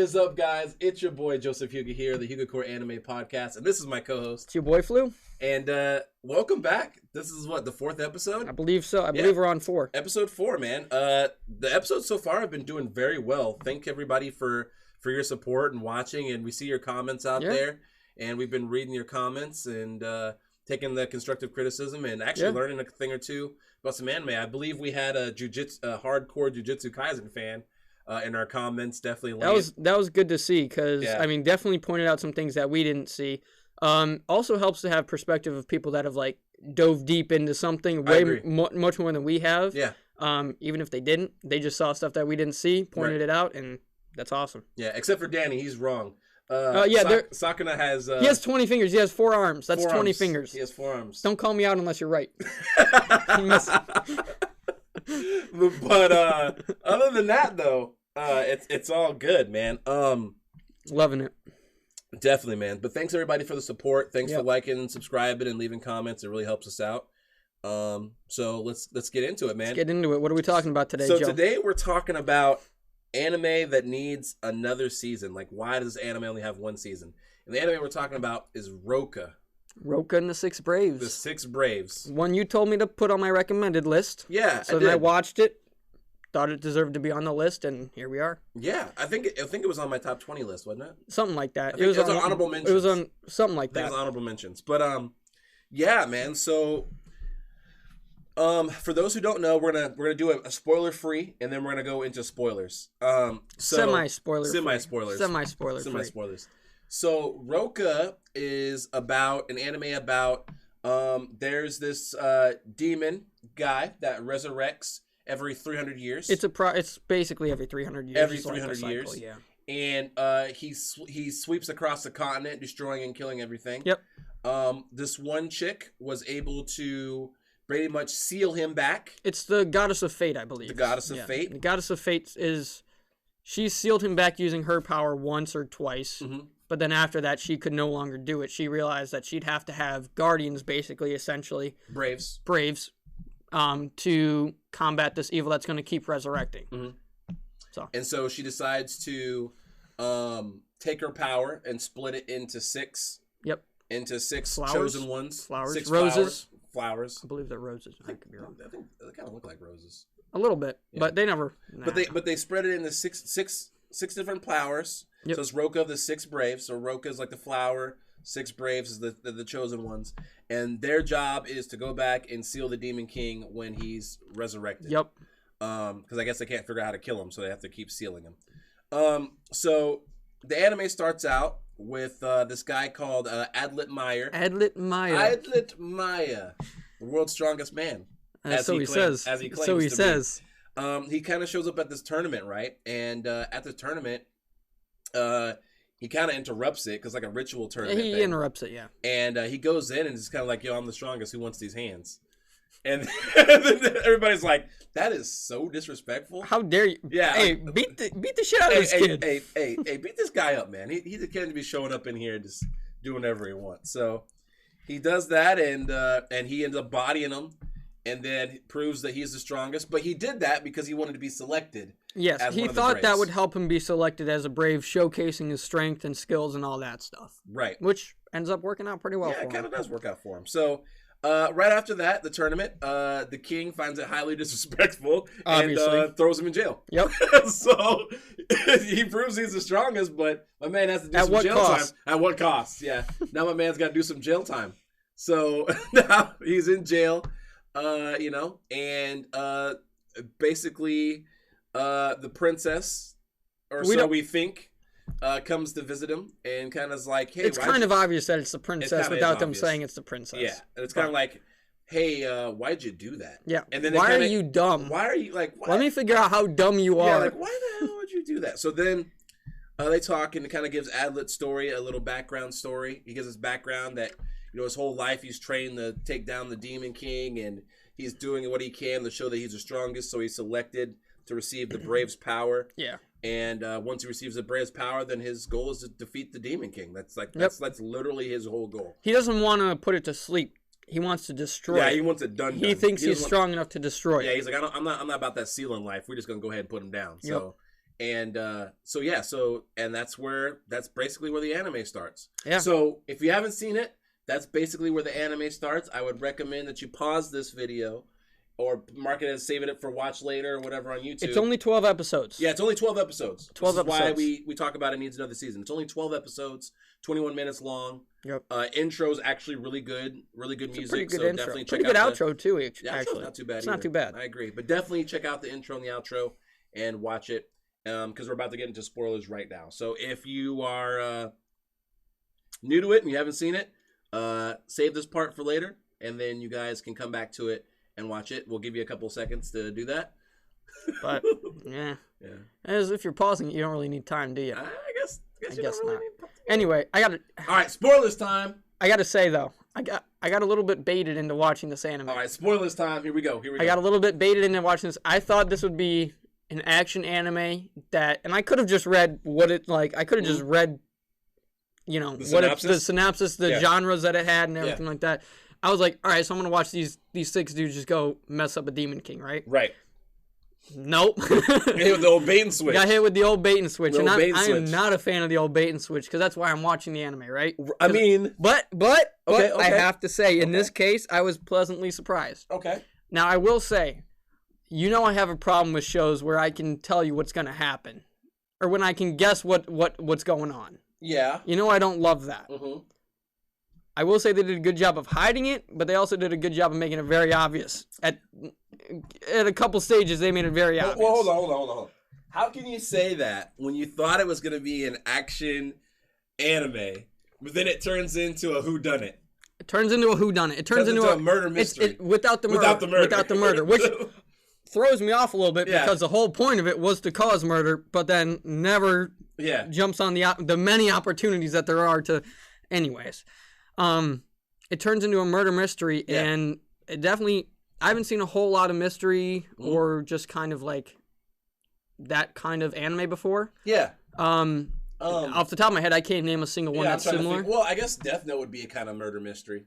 is up, guys? It's your boy Joseph Hugo here, the Hugo Core Anime Podcast, and this is my co-host. It's your boy Flu. And welcome back. This is what, the 4th episode? I believe so. I believe we're on 4. Episode 4, man. The episodes so far have been doing very well. Thank everybody for your support and watching, and we see your comments out there, and we've been reading your comments and taking the constructive criticism and actually learning a thing or two about some anime. I believe we had a hardcore Jujutsu Kaisen fan in our comments. Definitely that was good to see because I mean, definitely pointed out some things that we didn't see. Also helps to have perspective of people that have like dove deep into something much more than we have. Even if they didn't, they just saw stuff that we didn't see, pointed it out, and that's awesome. Yeah, except for Danny, he's wrong. Sakuna has he has 20 fingers. He has 4 arms. That's 20 arms. fingers. He has 4 arms. Don't call me out unless you're right. But other than that, though, it's all good, man. Loving it. Definitely, man. But thanks everybody for the support. Thanks for liking and subscribing and leaving comments. It really helps us out. So let's get into it, man. Let's get into it. What are we talking about today, So Joe? today we're talking about anime that needs another season. Like, why does anime only have 1 season? And the anime we're talking about is Roka. Roka and the 6 Braves. The 6 Braves. One you told me to put on my recommended list. Yeah, so then I watched it, thought it deserved to be on the list, and here we are. Yeah, I think it was on my top 20 list, wasn't it? Something like that. It was on honorable mentions. It was on something like that. It was honorable mentions. But yeah, man. So for those who don't know, we're gonna do a spoiler free, and then we're gonna go into spoilers. Semi-spoilers. So Roka is about an anime about there's this demon guy that resurrects every 300 years. It's basically every 300 years. Every 300 years. Yeah. And he sweeps across the continent, destroying and killing everything. Yep. This one chick was able to pretty much seal him back. It's the Goddess of Fate, I believe. The Goddess of Fate. The Goddess of Fate she sealed him back using her power once or twice. Mm-hmm. But then after that, she could no longer do it. She realized that she'd have to have guardians, basically, essentially. Braves. To combat this evil that's going to keep resurrecting. Mm-hmm. So she decides to take her power and split it into 6. Yep. Into 6 flowers, chosen ones. 6 roses. Flowers. I believe they're roses. I could be wrong. I think they kind of look like roses. A little bit, but they never. Nah. But they spread it into six different flowers. Yep. So it's Roka of the 6 Braves. So Roka is like the flower. 6 Braves is the chosen ones, and their job is to go back and seal the Demon King when he's resurrected. Yep. Because I guess they can't figure out how to kill him, so they have to keep sealing him. So the anime starts out with this guy called Adlet Meyer. Adlet Meyer, the world's strongest man. So he says. He kind of shows up at this tournament, right? And at the tournament, he kind of interrupts it because like a ritual tournament. He interrupts it, yeah. And he goes in and it's kind of like, yo, I'm the strongest. Who wants these hands? And then everybody's like, that is so disrespectful. How dare you? Yeah. Hey, beat the shit out of this kid. Hey, beat this guy up, man. He's a kid to be showing up in here and just doing whatever he wants. So he does that, and he ends up bodying him, and then proves that he's the strongest. But he did that because he wanted to be selected. Yes, he thought that would help him be selected as a Brave, showcasing his strength and skills and all that stuff. Right. Which ends up working out pretty well for him. Yeah, it kind of does work out for him. So right after that, the tournament, the king finds it highly disrespectful and throws him in jail. Yep. So he proves he's the strongest, but my man has to do some jail time. At what cost? Yeah. Now my man's got to do some jail time. So now he's in jail, and basically the princess, we think, comes to visit him and kind of is like, hey, it's kind of obvious that it's the princess without them saying it's the princess. Yeah, and it's kind of like, hey, why'd you do that? Yeah. And then why are you dumb? Why are you like? Why? Let me figure out how dumb you are. Yeah, like why the hell would you do that? So then they talk and it kind of gives Adlet's story a little background story. He gives his background that his whole life he's trained to take down the Demon King and he's doing what he can to show that he's the strongest. So he's selected to receive the Braves' power. Yeah. And once he receives the Braves' power, then his goal is to defeat the Demon King. That's literally his whole goal. He doesn't want to put it to sleep. He wants to destroy. Yeah, he wants it done. He thinks he's strong enough to destroy. Yeah, he's like, I'm not about that sealing life. We're just gonna go ahead and put him down. So And that's basically where the anime starts. Yeah. So if you haven't seen it, that's basically where the anime starts. I would recommend that you pause this video or mark it as saving it for watch later or whatever on YouTube. It's only 12 episodes. Yeah, it's only 12 episodes. 12 episodes. Why we talk about it needs another season. It's only 12 episodes, 21 minutes long. Yep. Intro's actually really good music. Pretty good so intro. Definitely pretty good outro too. Yeah, actually, not too bad. It's not too bad. I agree, but definitely check out the intro and the outro and watch it because we're about to get into spoilers right now. So if you are new to it and you haven't seen it, save this part for later, and then you guys can come back to it and watch it. We'll give you a couple seconds to do that. But as if you're pausing, you don't really need time, do you? I guess you don't really not. need. Anyway, All right, spoilers time. I gotta say though, I got a little bit baited into watching this anime. All right, spoilers time. Here we go. I got a little bit baited into watching this. I thought this would be an action anime and I could have just read what it like. I could have just read, the synopsis, the genres that it had, and everything like that. I was like, all right, so I'm gonna watch these 6 dudes just go mess up a demon king, right? Right. Nope. Hit with the old bait and switch. Got hit with the old bait and switch, and I am not a fan of the old bait and switch because that's why I'm watching the anime, right? I mean, but I have to say, in this case, I was pleasantly surprised. Okay. Now I will say, I have a problem with shows where I can tell you what's gonna happen, or when I can guess what's going on. Yeah. I don't love that. Mm-hmm. I will say they did a good job of hiding it, but they also did a good job of making it very obvious. At a couple stages, they made it very obvious. Well, hold on. How can you say that when you thought it was going to be an action anime, but then it turns into a whodunit? It turns into a whodunit. It turns into a murder mystery. Without the murder. Which throws me off a little bit because the whole point of it was to cause murder, but then never jumps on the many opportunities that there are to... Anyways... it turns into a murder mystery, and it definitely, I haven't seen a whole lot of mystery or just kind of like that kind of anime before. Yeah. Off the top of my head, I can't name a single one that's similar. Well, I guess Death Note would be a kind of murder mystery.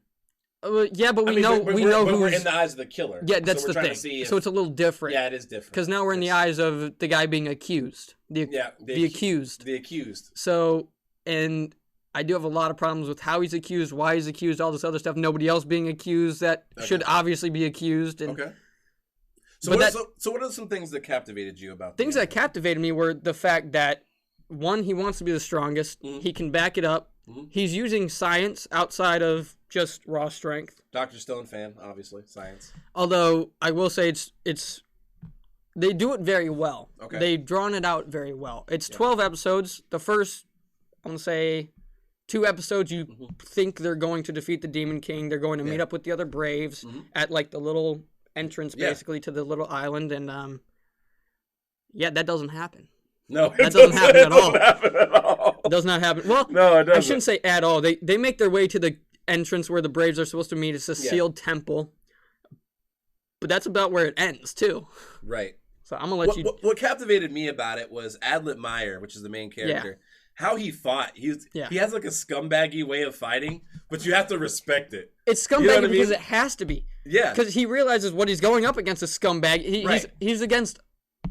Yeah, but we know who's... we're in the eyes of the killer. Yeah, that's the thing. So it's a little different. Yeah, it is different. Because now we're in the eyes of the guy being accused. The accused. The accused. So, and... I do have a lot of problems with how he's accused, why he's accused, all this other stuff. Nobody else being accused that should obviously be accused. And, okay. So what are some things that captivated you about things that captivated me were the fact that, one, he wants to be the strongest. Mm-hmm. He can back it up. Mm-hmm. He's using science outside of just raw strength. Dr. Stone fan, obviously, science. Although I will say it's they do it very well. Okay. They've drawn it out very well. It's 12 episodes. The first, I'm going to say... 2 episodes, you think they're going to defeat the Demon King. They're going to meet up with the other Braves at like the little entrance, basically, to the little island. And that doesn't happen. No, that doesn't happen at all. It does not happen. Well, no, it doesn't. I shouldn't say at all. They make their way to the entrance where the Braves are supposed to meet. It's a sealed temple, but that's about where it ends too. Right. So I'm gonna let you. What captivated me about it was Adlet Meyer, which is the main character. Yeah. How he fought. He has like a scumbaggy way of fighting, but you have to respect it. It's scumbaggy because it has to be. Yeah. Because he realizes what he's going up against is scumbag. He's against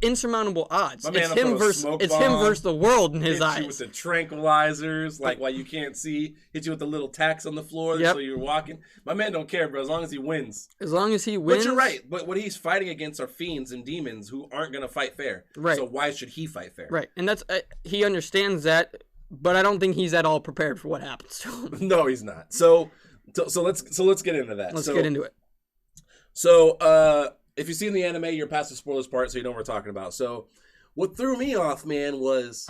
insurmountable odds. It's him versus the world in his eyes. Hit you with the tranquilizers, like while you can't see. Hit you with the little tacks on the floor so you're walking. My man don't care, bro, as long as he wins. As long as he wins. But you're right. But what he's fighting against are fiends and demons who aren't going to fight fair. Right. So why should he fight fair? Right. And that's he understands that, but I don't think he's at all prepared for what happens to him. No, he's not. So let's get into that. Let's get into it. So, if you've seen the anime, you're past the spoilers part, so you know what we're talking about. So, what threw me off, man, was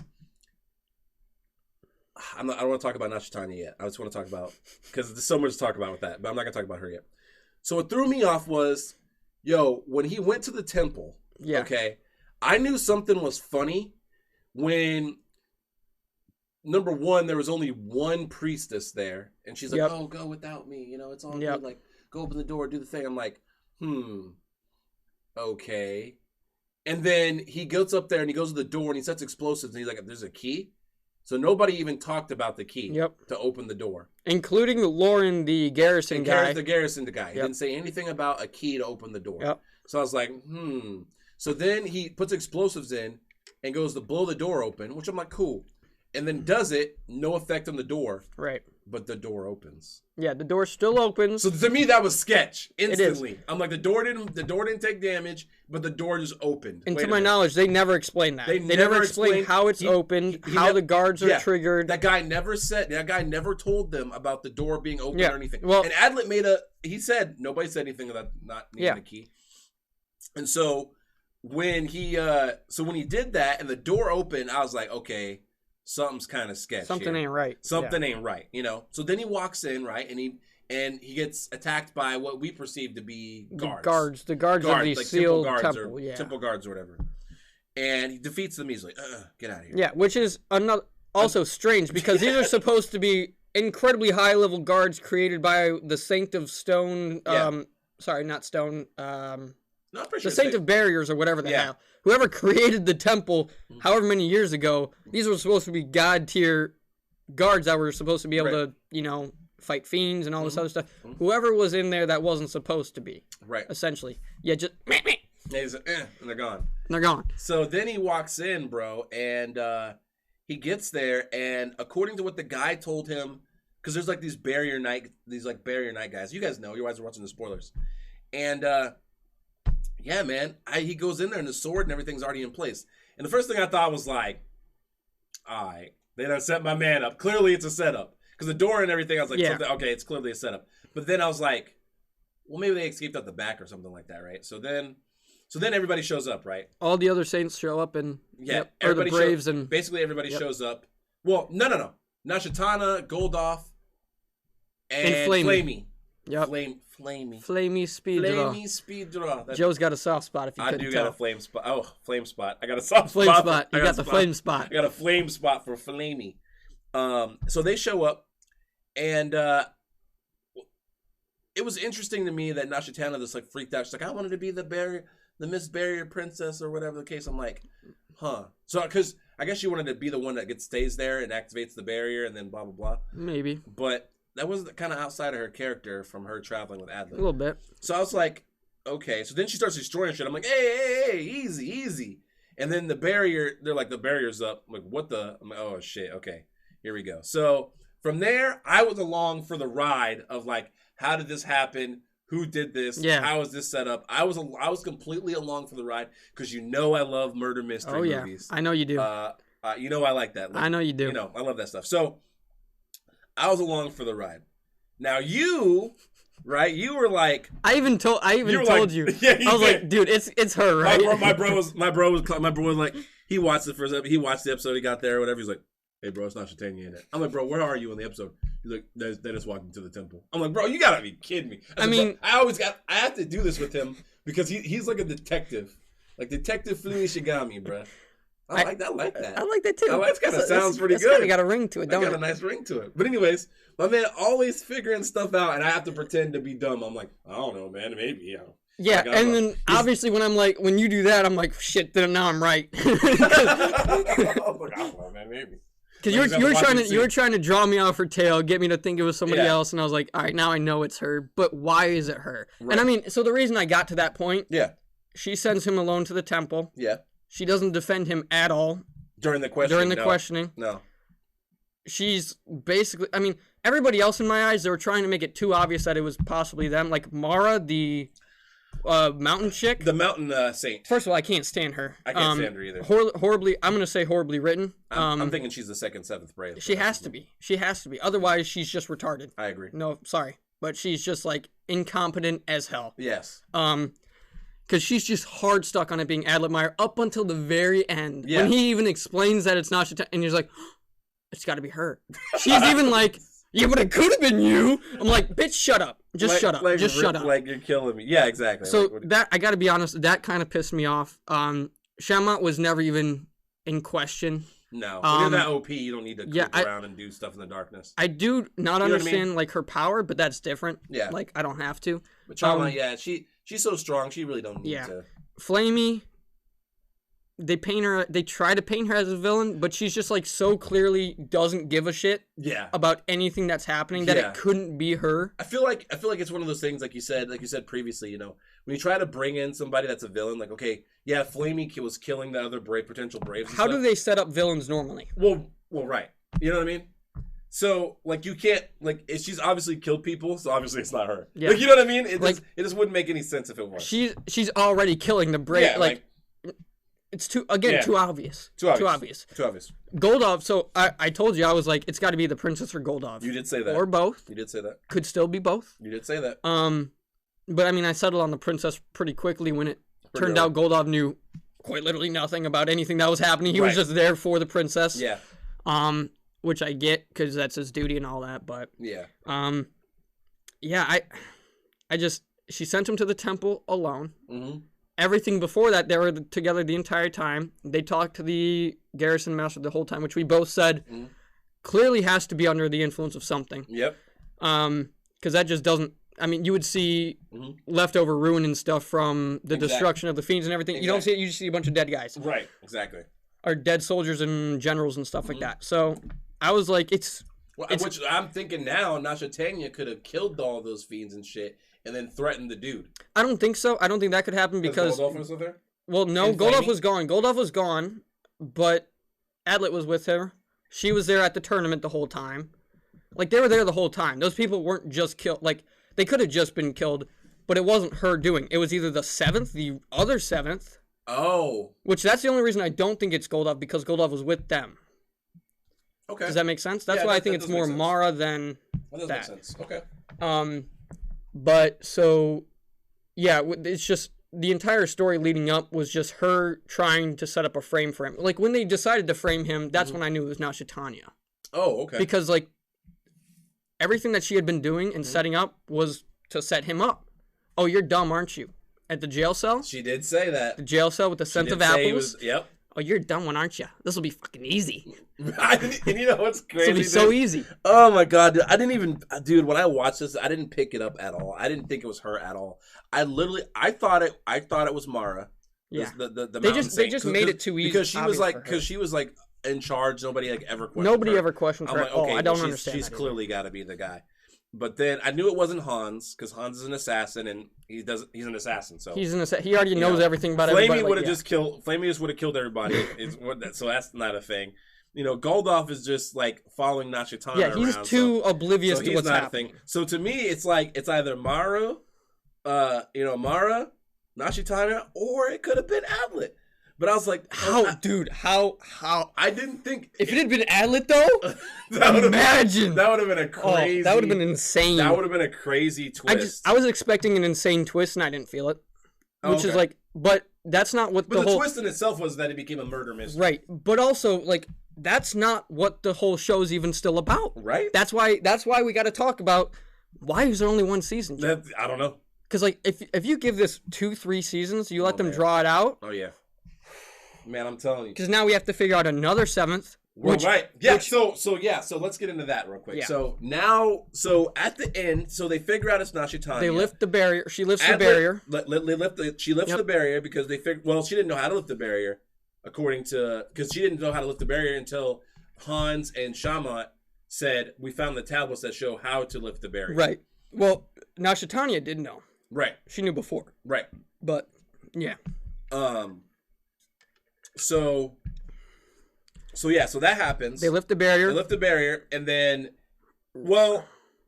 I don't want to talk about Nachitanya yet. I just want to talk about because there's so much to talk about with that, but I'm not gonna talk about her yet. So, what threw me off was, when he went to the temple. Yeah. Okay, I knew something was funny when. Number one, there was only one priestess there, and she's like, "Oh, go without me. It's all good. Like, go open the door, do the thing." I'm like, okay. And then he goes up there and he goes to the door and he sets explosives and he's like, "There's a key." So nobody even talked about the key to open the door, including Lauren, the garrison guy. The garrison guy. He didn't say anything about a key to open the door. Yep. So I was like, So then he puts explosives in. and goes to blow the door open, which I'm like, cool. And then does it, no effect on the door. Right. But the door opens. Yeah, the door still opens. So to me, that was sketch instantly. I'm like, the door didn't take damage, but the door just opened. And to my knowledge, they never explained that. They never explained how it's opened, how the guards are triggered. That guy never told them about the door being open or anything. Well, and Adlet he said, nobody said anything about not needing the key. And so when he did that and the door opened, I was like, okay, something's kind of sketchy. Something ain't right. Something ain't right, you know. So then he walks in, right, and he gets attacked by what we perceive to be guards. The guards of the like sealed temple, temple guards or whatever. And he defeats them. He's like, get out of here. Yeah, which is also strange because these are supposed to be incredibly high level guards created by the Saint of Stone. Sorry, not Stone. The Saint of Barriers or whatever the hell. Whoever created the temple, however many years ago, these were supposed to be god tier guards that were supposed to be able to, you know, fight fiends and all this other stuff. Whoever was in there that wasn't supposed to be. Right. Essentially. Yeah, just he's like, and they're gone. And they're gone. So then he walks in, bro, and he gets there, and according to what the guy told him, because there's like these barrier night guys. You guys know. You guys are watching the spoilers. And yeah, man, he goes in there and the sword and everything's already in place. And the first thing I thought was like, all right, they done set my man up. Clearly it's a setup. Because the door and everything, I was like, okay, it's clearly a setup. But then I was like, well, maybe they escaped out the back or something like that, right? So then everybody shows up, right? All the other saints show up and or the Braves and basically everybody shows up. Well, no. Nashatana, Goldoff, and Flamey. Yep. Flamey speed draw. Joe's got a soft spot if you couldn't tell. I do got a flame spot. Oh, flame spot. I got a soft flame spot. You got the flame spot. I got a flame spot for Flamey. So they show up, and it was interesting to me that Nashatana just like freaked out. She's like, I wanted to be the Miss Barrier Princess or whatever the case. I'm like, huh. So because I guess she wanted to be the one that stays there and activates the barrier and then blah blah blah. Maybe. But that was kind of outside of her character from her traveling with Adlet. A little bit. So I was like, okay. So then she starts destroying shit. I'm like, hey, easy. And then the barrier, they're like, the barrier's up. I'm like, what the? I'm like, oh, shit. Okay, here we go. So from there, I was along for the ride of like, how did this happen? Who did this? Yeah. How is this set up? I was completely along for the ride because you know I love murder mystery movies. I know you do. You know I like that. Like, I know you do. You know, I love that stuff. So I was along for the ride. Now you, right? You were like, I even told you. Yeah, I was like, dude, it's her, right? My bro was like, he watched the first episode. He watched the episode. He got there or whatever. He's like, hey, bro, it's not Shatanya in it. I'm like, bro, where are you in the episode? He's like, they just walked into the temple. I'm like, bro, you gotta be kidding me. I have to do this with him because he's like a detective, like Detective Fumi Shigami, bro. I like that. I like that too. It kind of sounds pretty good. It's got a ring to it, don't it? Got a nice ring to it. But anyways, my man always figuring stuff out, and I have to pretend to be dumb. I'm like, I don't know, man. Maybe, you know. Yeah, like, and then obviously when you do that, I'm like, shit. Then now I'm right. I was like, I don't know, man. Maybe. Because you were trying to draw me off her tail, get me to think it was somebody else, and I was like, all right, now I know it's her. But why is it her? Right. And I mean, so the reason I got to that point, she sends him alone to the temple. Yeah. She doesn't defend him at all. During the questioning. No. She's basically, I mean, everybody else in my eyes, they were trying to make it too obvious that it was possibly them. Like Mara, the mountain chick. The mountain saint. First of all, I can't stand her. I can't stand her either. Horribly, I'm going to say horribly written. I'm thinking she's the second seventh brave. She has to be. She has to be. Otherwise, she's just retarded. I agree. No, sorry. But she's just like incompetent as hell. Yes. Because she's just hard stuck on it being Adlet Meyer up until the very end. Yeah. When he even explains that it's not Shatanya, and he's like, it's got to be her. She's even like, yeah, but it could have been you. I'm like, bitch, shut up. Shut up. Just shut up. Like, you're killing me. Yeah, exactly. So that, I got to be honest, that kind of pissed me off. Shammat was never even in question. No. When you're that OP, you don't need to creep around and do stuff in the darkness. I do not understand, like, her power, but that's different. Yeah. Like, I don't have to. But Shammat, she's so strong, she really don't need to. Flamey, they try to paint her as a villain, but she's just like so clearly doesn't give a shit about anything that's happening that it couldn't be her. I feel like it's one of those things like you said previously, you know, when you try to bring in somebody that's a villain, like, okay, yeah, Flamey was killing the other potential Braves. How do they set up villains normally? Well, right. You know what I mean? So, like, you can't, like, she's obviously killed people, so obviously it's not her. Yeah. Like, you know what I mean? It just wouldn't make any sense if it was. She's already killing the Braves. Yeah, like it's too obvious. Too obvious. Goldov, so I told you, I was like, it's got to be the princess or Goldov. You did say that. Or both. You did say that. Could still be both. You did say that. But I mean, I settled on the princess pretty quickly when it turned out Goldov knew quite literally nothing about anything that was happening. He was just there for the princess. Yeah. Which I get because that's his duty and all that, but she sent him to the temple alone. Mm-hmm. Everything before that, they were together the entire time. They talked to the garrison master the whole time, which we both said clearly has to be under the influence of something. Yep. Because that just doesn't. I mean, you would see leftover ruin and stuff from the destruction of the fiends and everything. You don't see it. You just see a bunch of dead guys. Right. Exactly. Or dead soldiers and generals and stuff like that. So I was like, which I'm thinking now, Nasha Tanya could have killed all those fiends and shit, and then threatened the dude. I don't think so. I don't think that could happen because Goldolf was there? Well, no, Goldolf was gone. Goldolf was gone, but Adlet was with her. She was there at the tournament the whole time. Like, they were there the whole time. Those people weren't just killed. Like, they could have just been killed, but it wasn't her doing. It was either the 7th, the other 7th. Oh. Which that's the only reason I don't think it's Goldolf, because Goldolf was with them. Okay. Does that make sense? That's why I think it's more Mara than that. That does make sense. Okay. But so, yeah, it's just the entire story leading up was just her trying to set up a frame for him. Like, when they decided to frame him, that's when I knew it was Nasha Tanya. Oh, okay. Because, like, everything that she had been doing and setting up was to set him up. Oh, you're dumb, aren't you? At the jail cell? She did say that. The jail cell with the scent of apples? Yep. Oh, you're a dumb one, aren't you? This will be fucking easy. And you know what's crazy? This will be so easy. Oh my god, dude. I didn't even, dude. When I watched this, I didn't pick it up at all. I didn't think it was her at all. I thought it was Mara. Yeah. They just made it too easy because she was like in charge. Nobody ever questioned. Nobody ever questioned her. Like, okay, I don't understand. She's clearly got to be the guy. But then I knew it wasn't Hans, because Hans is an assassin, and he's an assassin. So he already knows everything about everybody. Flamey just would have killed everybody. So that's not a thing. You know, Goldolf is just like following Nasha Tanya around. Yeah, he's too oblivious to what's happening. So to me, it's like it's either Mara, Nasha Tanya, or it could have been Adlet. But I was like, how? I didn't think if it had been Adlet though. That would have been a crazy. That would have been insane. That would have been a crazy twist. I was expecting an insane twist, and I didn't feel it. Which is like, but that's not what the twist in itself was that it became a murder mystery. Right, but also like that's not what the whole show's even still about. Right. That's why we got to talk about why is there only one season. I don't know. Because like if you give this 2-3 seasons, you let them draw it out. Oh yeah. Man, I'm telling you. Because now we have to figure out another 7th. Right. Yeah. So let's get into that real quick. Yeah. So at the end, so they figure out it's Nasha Tanya. They lift the barrier. She lifts the barrier. She lifts the barrier because they figured. Well, she didn't know how to lift the barrier, because she didn't know how to lift the barrier until Hans and Shammat said, "We found the tablets that show how to lift the barrier." Right. Well, Nasha Tanya didn't know. Right. She knew before. Right. But yeah. So that happens. They lift the barrier. And then,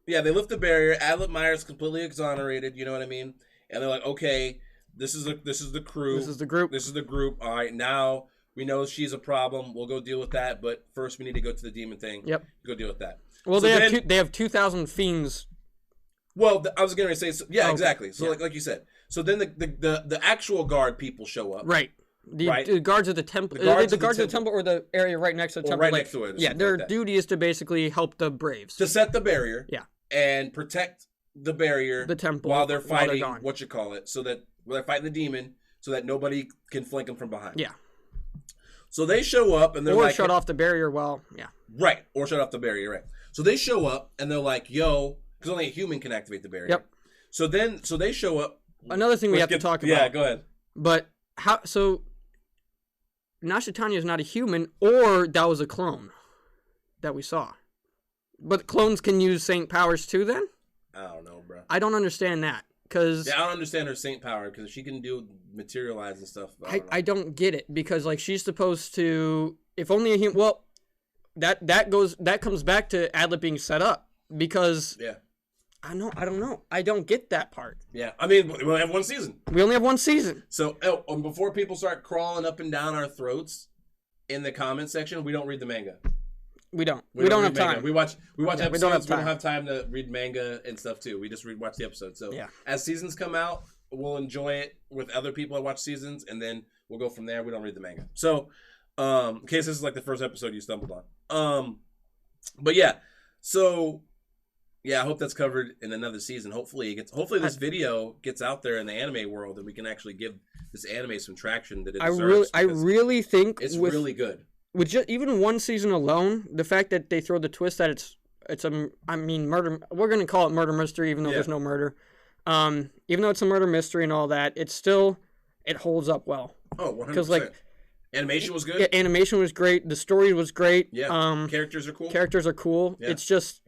they lift the barrier. Adlet Meyer's completely exonerated. You know what I mean? And they're like, okay, this is the crew. This is the group. This is the group. All right, now we know she's a problem. We'll go deal with that. But first, we need to go to the demon thing. Yep. Go deal with that. Well, they have 2,000 fiends. Well, I was going to say, exactly. So like you said. So then the actual guard people show up. Right. The guards of the temple. The guards of the temple or the area right next to the temple. Right next to it. Yeah, their duty is to basically help the Braves. To set the barrier. Yeah. And protect the barrier. The temple. While they're fighting, so that they're fighting the demon, so that nobody can flank them from behind. Yeah. So they show up and they're like... Or shut off the barrier Right. Or shut off the barrier, right. So they show up and they're like, yo, because only a human can activate the barrier. Yep. So they show up. Another thing we have to talk about. Yeah, go ahead. But how... So... Nashitani is not a human, or that was a clone that we saw. But clones can use Saint powers too, then? I don't know, bro. I don't understand that. Cause I don't understand her Saint power, because she can do materialize and stuff. I don't get it, because like she's supposed to, if only a human. Well, that comes back to Adlet being set up, because I don't know. I don't get that part. Yeah, I mean, we only have one season. We only have one season. So before people start crawling up and down our throats in the comment section, we don't read the manga. We don't. We don't have time. We watch episodes. We don't have time to read manga and stuff too. We just watch the episodes. So as seasons come out, we'll enjoy it with other people that watch seasons, and then we'll go from there. We don't read the manga. So, in case this is like the first episode you stumbled on. But yeah. So yeah, I hope that's covered in another season. Hopefully this video gets out there in the anime world, and we can actually give this anime some traction that it deserves. I really think it's really good. With just even one season alone, the fact that they throw the twist that it's murder. We're gonna call it murder mystery, even though there's no murder. Even though it's a murder mystery and all that, it holds up well. Oh, 100%. Because like animation was good. Yeah, animation was great. The story was great. Yeah. Characters are cool. Yeah. It's just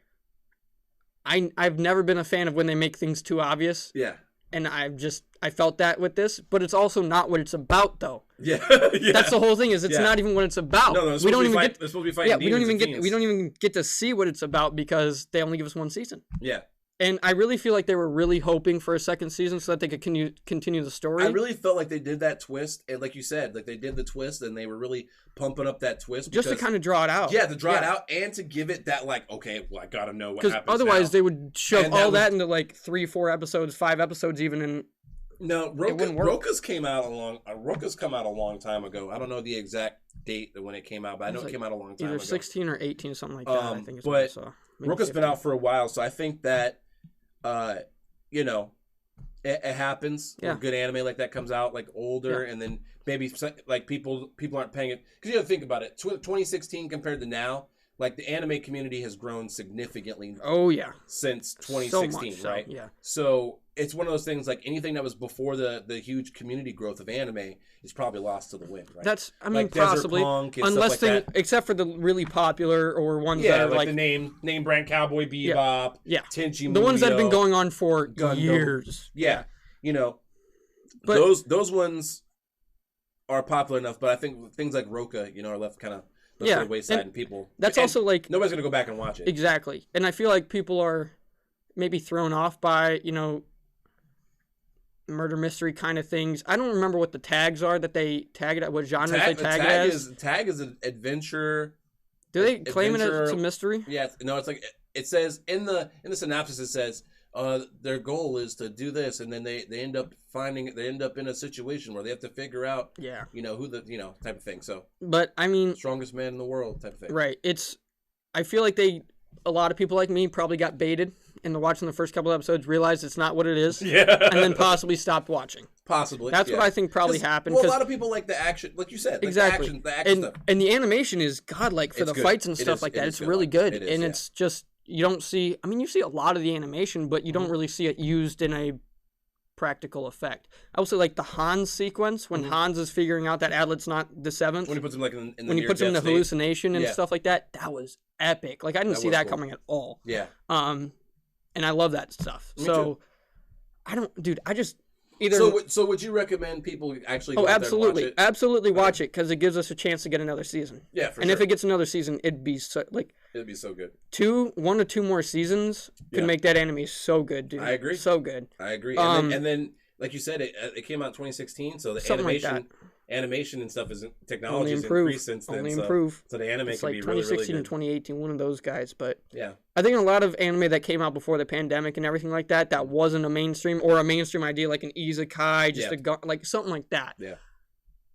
I've never been a fan of when they make things too obvious. Yeah. And I felt that with this, but it's also not what it's about, though. Yeah, That's the whole thing. It's not even what it's about. No, we don't even get. They're supposed to be fighting. We don't even get to see what it's about, because they only give us one season. Yeah. And I really feel like they were really hoping for a second season so that they could continue the story. I really felt like they did that twist, and like you said, like they did the twist, and they were really pumping up that twist just to kind of draw it out. Yeah, to draw it out, and to give it that like, okay, well, I gotta know what happens. Because otherwise, they would shove that into like 3, 4 episodes, 5 episodes, even. And no, Roka's come out a long time ago. I don't know the exact date when it came out, but I know it came out a long time ago. Either 16 or 18, something like that. I think. But Roka's been out for a while, so I think that. It happens. Yeah. Good anime like that comes out like older, and then maybe like people aren't paying it, because you have to think about it. 2016 compared to now, like the anime community has grown significantly. Oh yeah, since 2016, so, right? Yeah. So it's one of those things, like anything that was before the huge community growth of anime is probably lost to the wind, right? Like possibly, unless like except for the really popular or ones that are like the name brand Cowboy Bebop, Tenchi Muyo, the ones that have been going on for years. Yeah. But those ones are popular enough, but I think things like Roka, are left kind of to the wayside, and people. That's also like nobody's gonna go back and watch it. Exactly, and I feel like people are maybe thrown off by murder mystery kind of things. I don't remember what the tags are that they tag it at. What genres they tag it as? Tag is an adventure. Do they claim it as a mystery? Yeah, no. It's like it says in the synopsis. It says their goal is to do this, and then they end up in a situation where they have to figure out who the type of thing. So, but I mean, strongest man in the world type of thing. Right. I feel like a lot of people like me probably got baited into watching the first couple episodes, realized it's not what it is, and then possibly stopped watching. Possibly. That's what I think probably happened. Well, a lot of people like the action, like you said. Like exactly. The action stuff. And the animation is godlike for the fights and stuff like that. It's really good. And it's just, you don't see, you see a lot of the animation, but you don't really see it used in a practical effect. I also like the Hans sequence when Hans is figuring out that Adlet's not the seventh. When he puts him like in the when he puts him in the hallucination and stuff like that. That was epic. Like I didn't see that coming at all. Yeah. And I love that stuff. Me too. I just either. So would you recommend people actually? Oh, absolutely, absolutely watch it, because it gives us a chance to get another season. Yeah, for sure. And if it gets another season, it'd be so good. 1 to 2 more seasons could make that anime so good, dude. I agree. So good. I agree. And then, like you said, it came out in 2016, so the animation and stuff technology has increased since then. So the anime can be really, really good. 2016 and 2018, one of those guys. But yeah, I think a lot of anime that came out before the pandemic and everything like that wasn't a mainstream idea, like an isekai, like something like that. Yeah,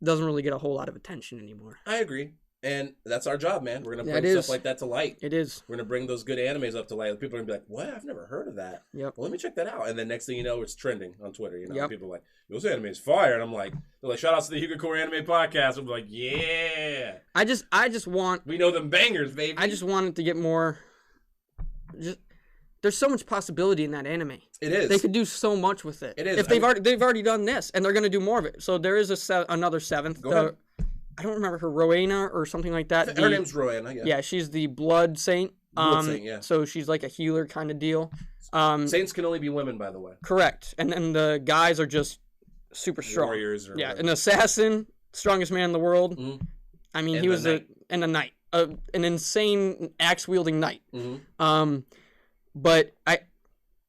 doesn't really get a whole lot of attention anymore. I agree. And that's our job, man. We're going to bring stuff like that to light. It is. We're going to bring those good animes up to light. People are going to be like, what? I've never heard of that. Yep. Well, let me check that out. And then next thing you know, it's trending on Twitter. People are like, this anime is fire. And I'm like, they're like, shout out to the Hugo Core Anime Podcast. I'm like, yeah. I just want... We know them bangers, baby. I just want it to get more... There's so much possibility in that anime. It is. They could do so much with it. It is. If they've already done this, and they're going to do more of it. So there is another 7th. Go ahead. I don't remember her, Rowena or something like that. Her name's Rowena, yeah. Yeah, she's the Blood Saint. Blood Saint, yeah. So she's like a healer kind of deal. Saints can only be women, by the way. Correct. And then the guys are just super strong. Warriors. Or an assassin, strongest man in the world. Mm-hmm. I mean, he was a knight. An insane axe-wielding knight. Mm-hmm.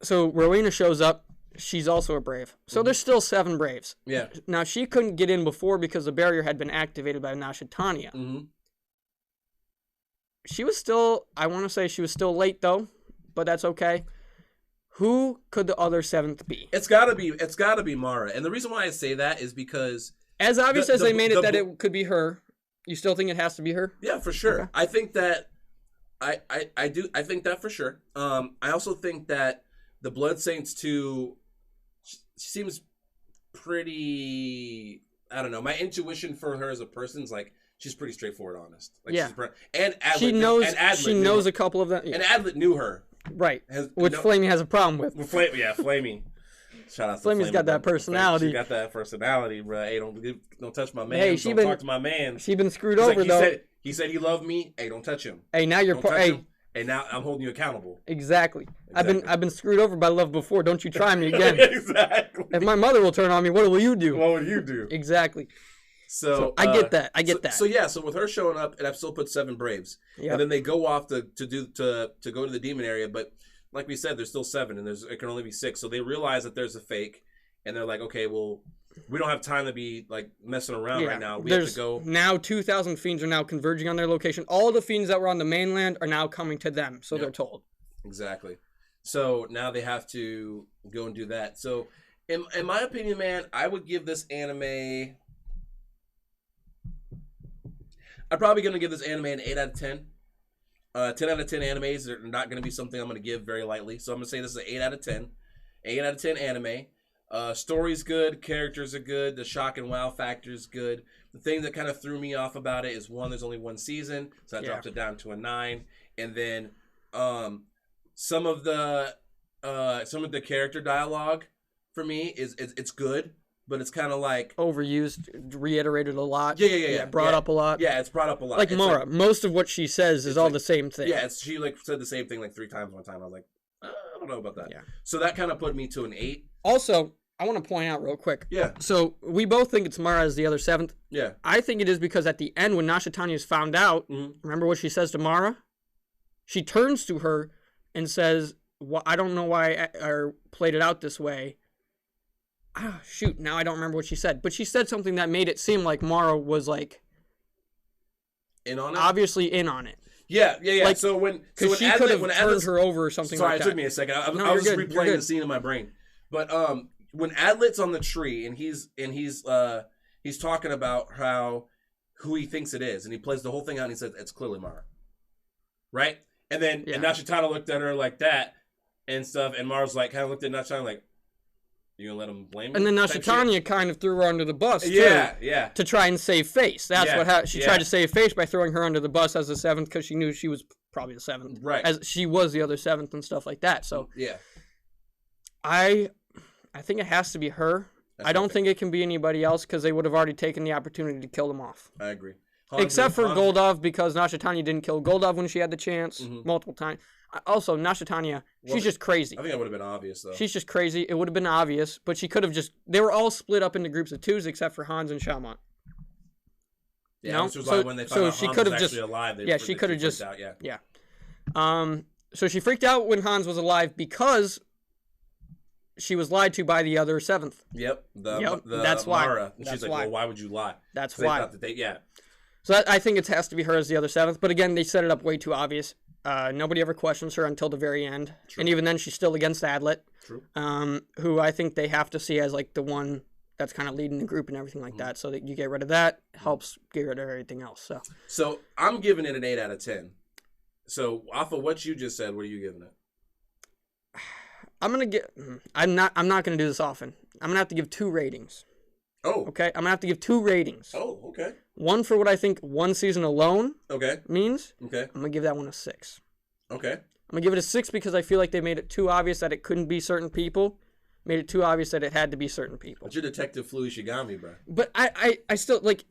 So Rowena shows up. She's also a brave. So there's still 7 braves. Yeah. Now, she couldn't get in before because the barrier had been activated by Nasha Tanya. Mm-hmm. She was still, I want to say she was still late, though, but that's okay. Who could the other 7th be? It's gotta be Mara. And the reason why I say that is because... As obvious as they made it that it could be her, you still think it has to be her? Yeah, for sure. Okay. I think that... I do. I think that for sure. I also think that the Blood Saints too... She seems pretty. I don't know. My intuition for her as a person is like she's pretty straightforward, honest. Like, yeah. And Adlet, she knows a couple of them. Yeah. And Adlet knew her. Right. Which Flamey has a problem with. Flamey. Shout out to Flamey's got that personality. She got that personality, bro. Hey, don't touch my man. Hey, don't talk to my man. She been screwed over though. He said he loved me. Hey, don't touch him. Hey, now you're Hey, now I'm holding you accountable. Exactly. I've been screwed over by love before. Don't you try me again. Exactly. If my mother will turn on me, what will you do? What would you do? Exactly. So I get that. So with her showing up, and I've still put 7 Braves, and then they go off to go to the demon area. But like we said, there's still 7, and it can only be 6. So they realize that there's a fake, and they're like, okay, well, we don't have time to be like messing around right now. We have to go. Now 2,000 fiends are now converging on their location. All the fiends that were on the mainland are now coming to them, so they're told. Exactly. So now they have to go and do that. So in my opinion, man, I would give this anime... I'm probably going to give this anime an 8 out of 10. 10 out of 10 animes are not going to be something I'm going to give very lightly. So I'm going to say this is an 8 out of 10. 8 out of 10 anime. Story's good, characters are good, the shock and wow factor is good. The thing that kind of threw me off about it is there's only 1 season, so I dropped it down to a 9. And then some of the character dialogue for me it's good, but it's kind of like overused, reiterated a lot. Yeah. Brought up a lot. Yeah, it's brought up a lot. Like Mara, most of what she says is all the same thing. Yeah, she like said the same thing like 3 times one time. I was like, I don't know about that. Yeah. So that kind of put me to an 8. Also, I want to point out real quick. Yeah. So we both think it's Mara as the other 7th. Yeah. I think it is because at the end when Nasha Tanya is found out, remember what she says to Mara? She turns to her and says, well, I don't know why I played it out this way. Shoot, now I don't remember what she said. But she said something that made it seem like Mara was like... in on it? Obviously in on it. Yeah. Like, so when she could have turned her over or something like that. Sorry, it took me a second. I was just replaying the scene in my brain. But when Adlet's on the tree and he's talking about who he thinks it is, and he plays the whole thing out and he says it's clearly Mara. Right? And then and Nasha Tanya looked at her like that and stuff, and Mara's like kind of looked at Nasha Tanya like, you gonna let him blame me? And then Nasha Tanya kind of threw her under the bus, too. Yeah. To try and save face. That's what happened. She tried to save face by throwing her under the bus as the 7th because she knew she was probably the 7th. Right. As she was the other 7th and stuff like that. So yeah. I think it has to be her. I don't think it can be anybody else because they would have already taken the opportunity to kill them off. I agree. Except for Goldov, because Nasha Tanya didn't kill Goldov when she had the chance multiple times. Also, Nasha Tanya, she's just crazy. I think that would have been obvious, though. She's just crazy. It would have been obvious, but she could have just... They were all split up into groups of 2s except for Hans and Shalmont. Yeah, this was when they found out Hans was actually alive. She could have just... Out, yeah. So she freaked out when Hans was alive because she was lied to by the other 7th. Yep. That's why. Mara. And she's like, well, why would you lie? That's why. Yeah. So I think it has to be her as the other 7th. But again, they set it up way too obvious. Nobody ever questions her until the very end. True. And even then, she's still against Adlet. True. Who I think they have to see as like the one that's kind of leading the group and everything like that. So that you get rid of that, helps get rid of everything else. So I'm giving it an 8 out of 10. So off of what you just said, what are you giving it? I'm not gonna do this often. I'm gonna have to give 2 ratings. Oh. Okay. I'm gonna have to give 2 ratings. Oh, okay. One for what I think one season alone means. Okay. I'm gonna give that one a 6. Okay. I'm gonna give it a 6 because I feel like they made it too obvious that it couldn't be certain people. Made it too obvious that it had to be certain people. But you're Detective Flu Shigami, bro. But I still like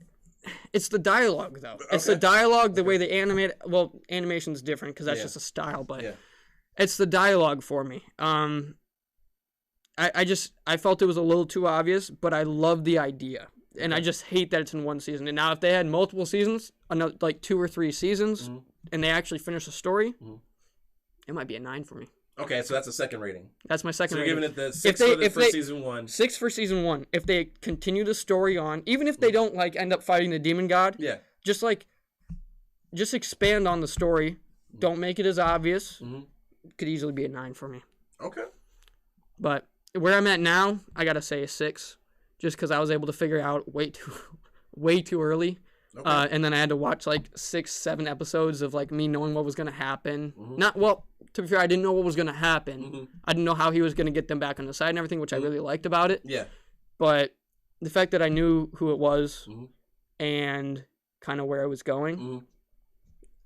It's the dialogue, though. Okay. It's the dialogue, the way they animate. Well, animation's different because that's just a style, but it's the dialogue for me. I felt it was a little too obvious, but I love the idea. And I just hate that it's in one season. And now if they had multiple seasons, like 2 or 3 seasons, and they actually finish the story, it might be a 9 for me. Okay, so that's a second rating. That's my second rating. So you're giving it the 6 for season 1. 6 for season 1. If they continue the story on, even if they don't like end up fighting the demon god, just expand on the story. Don't make it as obvious. Could easily be a 9 for me. Okay. But where I'm at now, I gotta say a 6, just because I was able to figure out way too early. Okay. And then I had to watch like 6, 7 episodes of like me knowing what was gonna happen. To be fair, I didn't know what was gonna happen. I didn't know how he was gonna get them back on the side and everything, which I really liked about it. Yeah. But the fact that I knew who it was and kind of where it was going,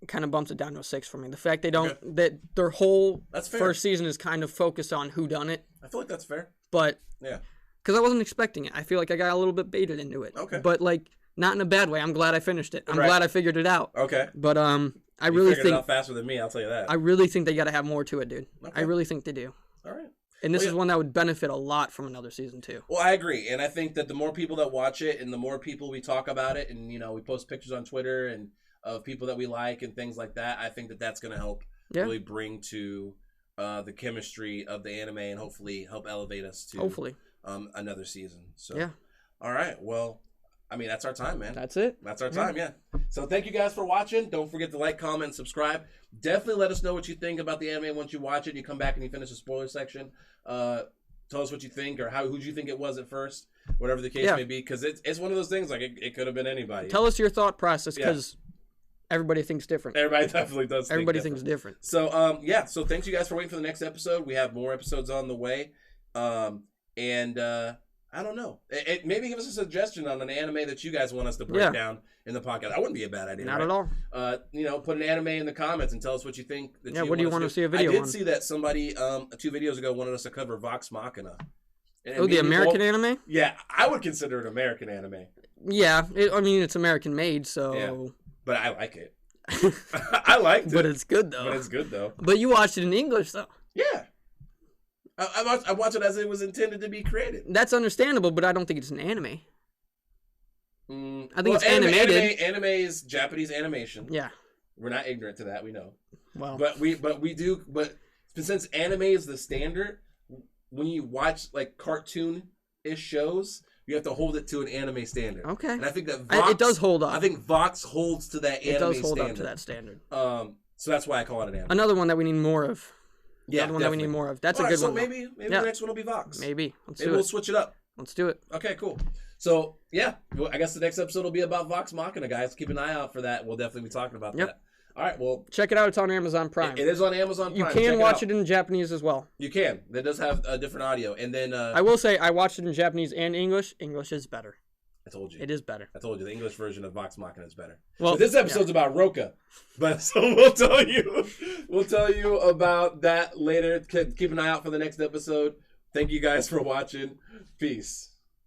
kind of bumps it down to a 6 for me. The fact that their whole first season is kind of focused on who done it. I feel like that's fair. But because I wasn't expecting it, I feel like I got a little bit baited into it. Okay. But like. Not in a bad way. I'm glad I finished it. I'm glad I figured it out. Okay. But I really think figured it out faster than me. I'll tell you that. I really think they got to have more to it, dude. Okay. I really think they do. All right. And this is one that would benefit a lot from another season too. Well, I agree, and I think that the more people that watch it, and the more people we talk about it, and we post pictures on Twitter and of people that we like and things like that, I think that that's going to help really bring to the chemistry of the anime and hopefully help elevate us to another season. So all right. Well. I mean, that's our time, man. That's it. That's our time, So thank you guys for watching. Don't forget to like, comment, and subscribe. Definitely let us know what you think about the anime once you watch it. You come back and you finish the spoiler section. Tell us what you think or who you think it was at first, whatever the case may be. Because it's one of those things, like it could have been anybody. Tell us your thought process because everybody thinks different. Everybody definitely does Everybody thinks different. So, so thanks you guys for waiting for the next episode. We have more episodes on the way. I don't know. Maybe give us a suggestion on an anime that you guys want us to break down in the podcast. That wouldn't be a bad idea. Not at all. Put an anime in the comments and tell us what you think. What do you want to see a video on? I did see that somebody 2 videos ago wanted us to cover Vox Machina. The American anime? Yeah, I would consider it American anime. Yeah, it's American made, so. Yeah, but I like it. I liked it. But it's good though. But you watched it in English though. Yeah. I watch it as it was intended to be created. That's understandable, but I don't think it's an anime. I think it's animated. Anime is Japanese animation. Yeah, we're not ignorant to that. We know. Well, but we do. But since anime is the standard, when you watch like cartoon-ish shows, you have to hold it to an anime standard. Okay. And I think that it does hold up. I think Vox holds to that anime standard. It does hold up to that standard. So that's why I call it an anime. Another one that we need more of. Yeah, one that we need more of. That's a good one. So maybe the next one will be Vox. Maybe. We'll switch it up. Let's do it. Okay, cool. So I guess the next episode will be about Vox Machina, guys. Keep an eye out for that. We'll definitely be talking about that. All right, well, check it out. It's on Amazon Prime. It is on Amazon Prime. You can watch it in Japanese as well. You can. That does have a different audio. And then I will say I watched it in Japanese and English. English is better. I told you. It is better. I told you the English version of Vox Machina is better. Well, but this episode's about Roka, but so we'll tell you about that later. Keep an eye out for the next episode. Thank you guys for watching. Peace.